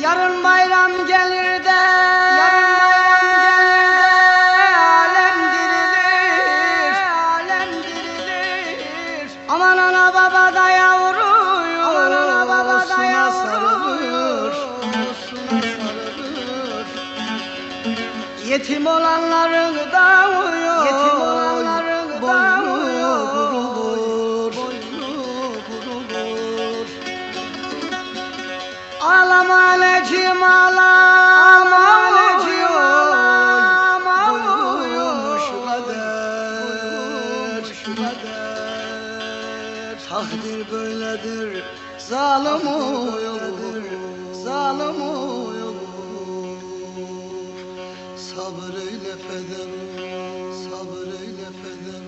Yarın bayram gelir de alem dirilir. Aman ana baba da yavruyu, aman ana baba da yavruyu, suna sarılır. Yetim olanların da uyuyor, yetim olanların da uyuyor, boynu vurulur. Ağlama anneciğim ağlama, anneciğim ağlama, buyurmuş kader, takdir böyledir, zalim uyulur, zalim uyulur. Sabır eyle peder, sabır eyle peder.